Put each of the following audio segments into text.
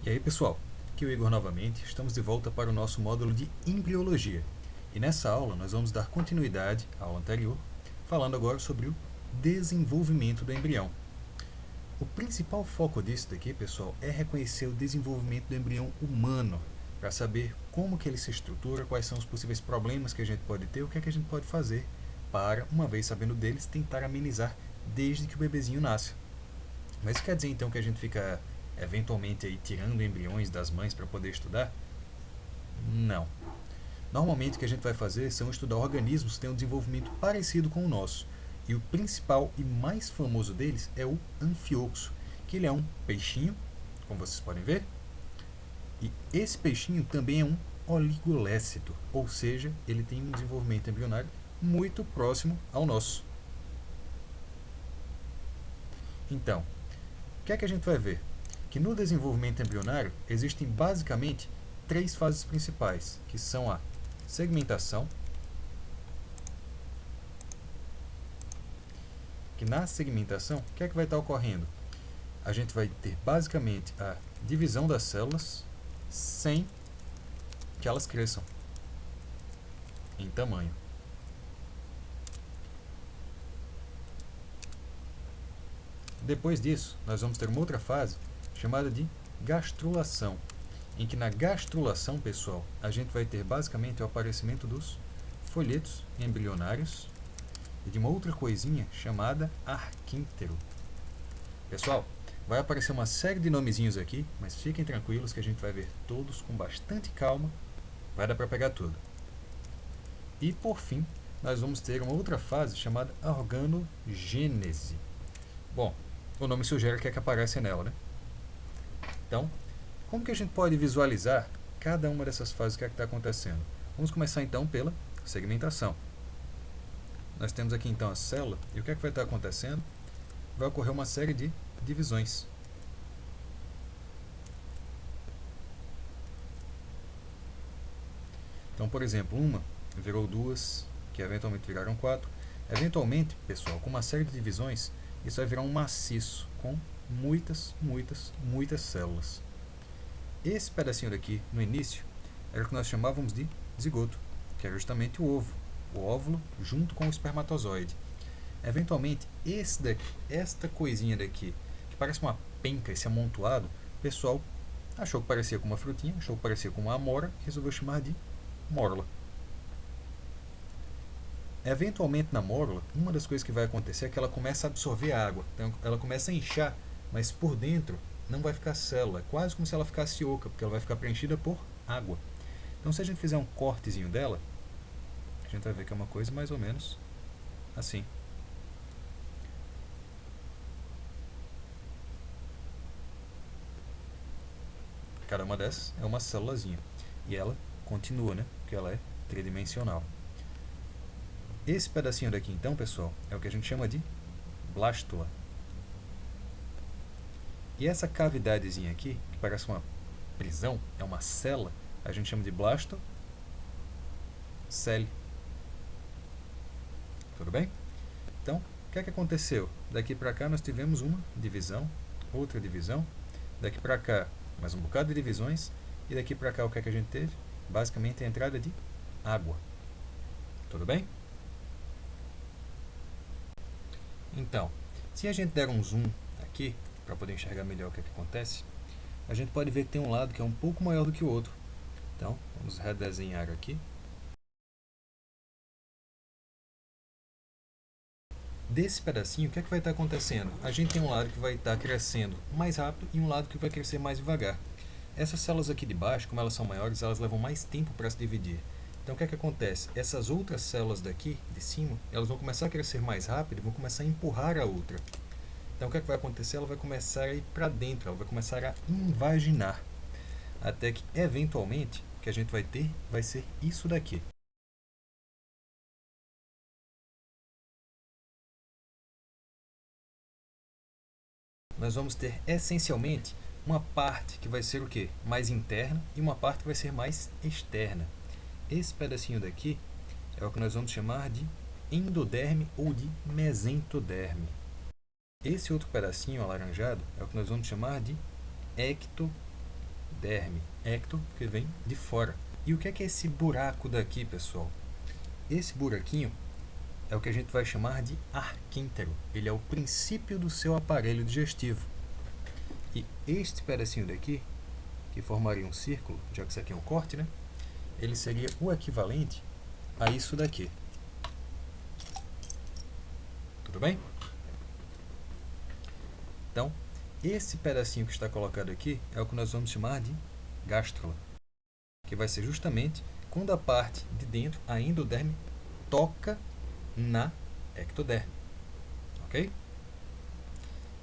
E aí pessoal, aqui é o Igor novamente, estamos de volta para o nosso módulo de embriologia. E nessa aula nós vamos dar continuidade à aula anterior, falando agora sobre o desenvolvimento do embrião. O principal foco disso daqui, pessoal, é reconhecer o desenvolvimento do embrião humano, para saber como que ele se estrutura, quais são os possíveis problemas que a gente pode ter, o que é que a gente pode fazer para, uma vez sabendo deles, tentar amenizar desde que o bebezinho nasce. Mas isso quer dizer então que a gente fica eventualmente aí tirando embriões das mães para poder estudar? Não. Normalmente o que a gente vai fazer são estudar organismos que têm um desenvolvimento parecido com o nosso. E o principal e mais famoso deles é o anfioxo, que ele é um peixinho, como vocês podem ver. E esse peixinho também é um oligolécito, ou seja, ele tem um desenvolvimento embrionário muito próximo ao nosso. Então, o que é que a gente vai ver? Que no desenvolvimento embrionário existem basicamente três fases principais, que são a segmentação, que na segmentação, o que é que vai estar ocorrendo? A gente vai ter basicamente a divisão das células sem que elas cresçam em tamanho. Depois disso, nós vamos ter uma outra fase chamada de gastrulação, em que na gastrulação, pessoal, a gente vai ter basicamente o aparecimento dos folhetos embrionários e de uma outra coisinha chamada arquíntero. Pessoal, vai aparecer uma série de nomezinhos aqui, mas fiquem tranquilos que a gente vai ver todos com bastante calma, vai dar para pegar tudo. E por fim, nós vamos ter uma outra fase chamada organogênese. Bom, o nome sugere que é que aparece nela, né? Então, como que a gente pode visualizar cada uma dessas fases que está acontecendo? Vamos começar então pela segmentação. Nós temos aqui então a célula, e o que é que vai estar acontecendo? Vai ocorrer uma série de divisões. Então, por exemplo, uma virou duas, que eventualmente viraram quatro. Eventualmente, pessoal, com uma série de divisões, isso vai virar um maciço com muitas células. Esse pedacinho daqui, no início, era o que nós chamávamos de zigoto, que é justamente o ovo, o óvulo junto com o espermatozoide. Eventualmente, esta coisinha daqui, que parece uma penca, esse amontoado, o pessoal achou que parecia com uma frutinha, achou que parecia com uma amora, e resolveu chamar de mórula. Eventualmente na mórula, uma das coisas que vai acontecer é que ela começa a absorver água. Então ela começa a inchar, mas por dentro não vai ficar célula. É quase como se ela ficasse oca, porque ela vai ficar preenchida por água. Então se a gente fizer um cortezinho dela, a gente vai ver que é uma coisa mais ou menos assim. Cada uma dessas é uma célulazinha. E ela continua, né? Porque ela é tridimensional. Esse pedacinho daqui então, pessoal, é o que a gente chama de blástula. E essa cavidadezinha aqui, que parece uma prisão, é uma cela, a gente chama de blastocele. Tudo bem? Então, o que é que aconteceu? Daqui para cá nós tivemos uma divisão, outra divisão, daqui para cá mais um bocado de divisões, e daqui para cá o que é que a gente teve? Basicamente a entrada de água. Tudo bem? Então, se a gente der um zoom aqui, para poder enxergar melhor o que é que acontece, a gente pode ver que tem um lado que é um pouco maior do que o outro. Então, vamos redesenhar aqui. Desse pedacinho, o que é que vai estar acontecendo? A gente tem um lado que vai estar crescendo mais rápido e um lado que vai crescer mais devagar. Essas células aqui de baixo, como elas são maiores, elas levam mais tempo para se dividir. Então o que é que acontece? Essas outras células daqui, de cima, elas vão começar a crescer mais rápido e vão começar a empurrar a outra. Então o que é que vai acontecer? Ela vai começar a ir para dentro, ela vai começar a invaginar. Até que, eventualmente, o que a gente vai ter vai ser isso daqui. Nós vamos ter essencialmente uma parte que vai ser o quê? Mais interna e uma parte que vai ser mais externa. Esse pedacinho daqui é o que nós vamos chamar de endoderme ou de mesentoderme. Esse outro pedacinho alaranjado é o que nós vamos chamar de ectoderme. derme, ecto, que vem de fora. E o que é esse buraco daqui, pessoal? Esse buraquinho é o que a gente vai chamar de arquíntero. Ele é o princípio do seu aparelho digestivo. E este pedacinho daqui, que formaria um círculo, já que isso aqui é um corte, né? Ele seria o equivalente a isso daqui. Tudo bem? Então, esse pedacinho que está colocado aqui é o que nós vamos chamar de gástrula, que vai ser justamente quando a parte de dentro, a endoderme, toca na ectoderme. Ok?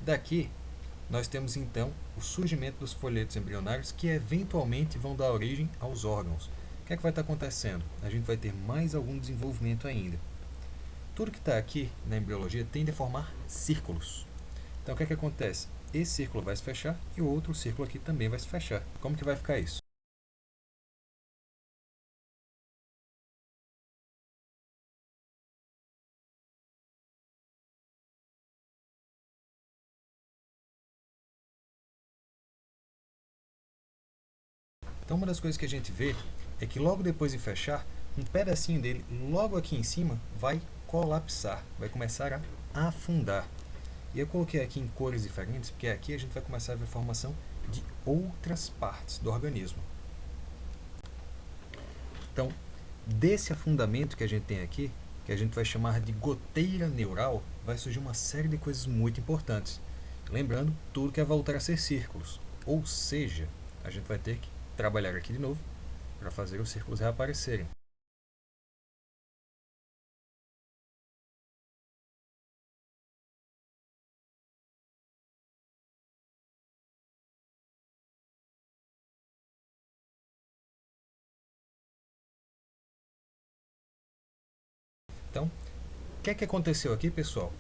Daqui, nós temos então o surgimento dos folhetos embrionários que eventualmente vão dar origem aos órgãos. O que é que vai estar acontecendo? A gente vai ter mais algum desenvolvimento ainda. Tudo que está aqui na embriologia tende a formar círculos. Então, o que é que acontece? Esse círculo vai se fechar e o outro círculo aqui também vai se fechar. Como que vai ficar isso? Então, uma das coisas que a gente vê é que logo depois de fechar, um pedacinho dele, logo aqui em cima, vai colapsar, vai começar a afundar. E eu coloquei aqui em cores diferentes, porque aqui a gente vai começar a ver a formação de outras partes do organismo. Então, desse afundamento que a gente tem aqui, que a gente vai chamar de goteira neural, vai surgir uma série de coisas muito importantes. Lembrando, tudo que vai voltar a ser círculos. Ou seja, a gente vai ter que trabalhar aqui de novo para fazer os círculos reaparecerem. Então, o que é que aconteceu aqui, pessoal?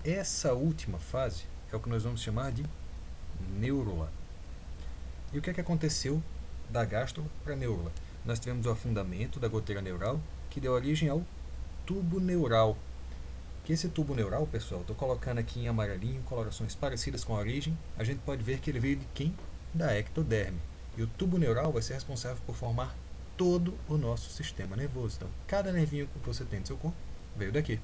Essa última fase é o que nós vamos chamar de neurula. E o que é que aconteceu da gástrula para a neurula? Nós tivemos o afundamento da goteira neural, que deu origem ao tubo neural. Que esse tubo neural, pessoal, estou colocando aqui em amarelinho, colorações parecidas com a origem, a gente pode ver que ele veio de quem? Da ectoderme. E o tubo neural vai ser responsável por formar todo o nosso sistema nervoso. Então, cada nervinho que você tem no seu corpo veio daqui.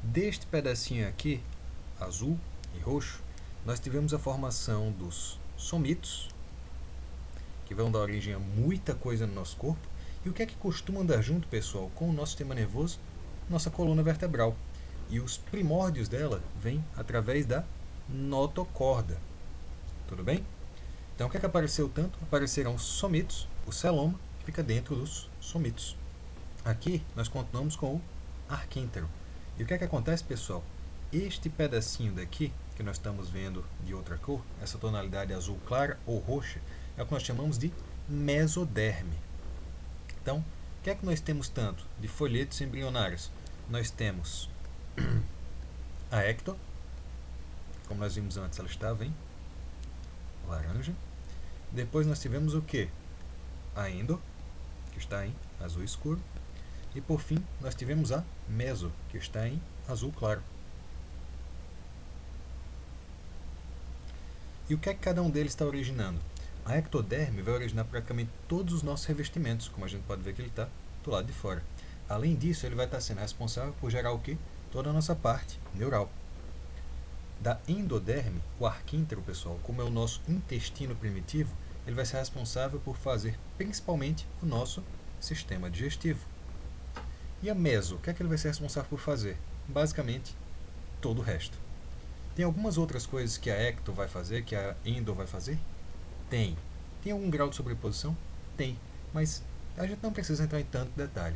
Deste pedacinho aqui, azul e roxo, nós tivemos a formação dos somitos, que vão dar origem a muita coisa no nosso corpo. E o que é que costuma andar junto, pessoal, com o nosso sistema nervoso? Nossa coluna vertebral. E os primórdios dela vêm através da notocorda. Tudo bem? Então, o que é que apareceu tanto? Apareceram os somitos, o celoma, que fica dentro dos somitos. Aqui, nós contamos com o arquíntero. E o que é que acontece, pessoal? Este pedacinho daqui, que nós estamos vendo de outra cor, essa tonalidade azul clara ou roxa, é o que nós chamamos de mesoderme. Então, o que é que nós temos tanto de folhetos embrionários? Nós temos a ecto, como nós vimos antes, ela estava em laranja. Depois nós tivemos o que? A endo, que está em azul escuro. E por fim, nós tivemos a meso, que está em azul claro. E o que é que cada um deles está originando? A ectoderme vai originar praticamente todos os nossos revestimentos, como a gente pode ver que ele está do lado de fora. Além disso, ele vai estar sendo responsável por gerar o quê? Toda a nossa parte neural. Da endoderme, o arquíntero, pessoal, como é o nosso intestino primitivo, ele vai ser responsável por fazer principalmente o nosso sistema digestivo. E a meso, o que é que ele vai ser responsável por fazer? Basicamente, todo o resto. Tem algumas outras coisas que a ecto vai fazer, que a endo vai fazer? Tem. Tem algum grau de sobreposição? Tem. Mas a gente não precisa entrar em tanto detalhe.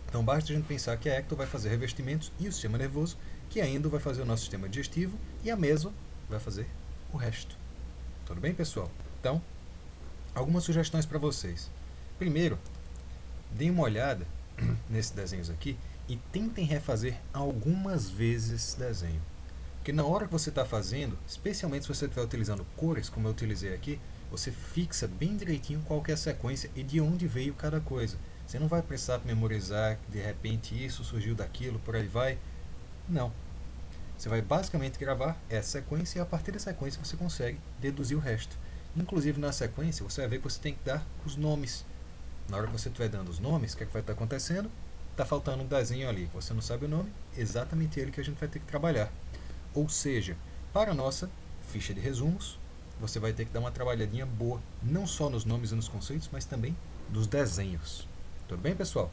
Então basta a gente pensar que a ecto vai fazer revestimentos e o sistema nervoso, que a endo vai fazer o nosso sistema digestivo e a meso vai fazer o resto. Tudo bem, pessoal? Então, algumas sugestões para vocês. Primeiro, deem uma olhada nesses desenhos aqui e tentem refazer algumas vezes esse desenho. Porque na hora que você está fazendo, especialmente se você estiver utilizando cores, como eu utilizei aqui, você fixa bem direitinho qual que é a sequência e de onde veio cada coisa. Você não vai precisar memorizar que de repente isso surgiu daquilo, por aí vai. Não. Você vai basicamente gravar essa sequência e a partir da sequência você consegue deduzir o resto. Inclusive na sequência você vai ver que você tem que dar os nomes. Na hora que você estiver dando os nomes, o que é que vai estar acontecendo? Está faltando um desenho ali, você não sabe o nome, exatamente ele que a gente vai ter que trabalhar. Ou seja, para a nossa ficha de resumos, você vai ter que dar uma trabalhadinha boa, não só nos nomes e nos conceitos, mas também dos desenhos. Tudo bem, pessoal?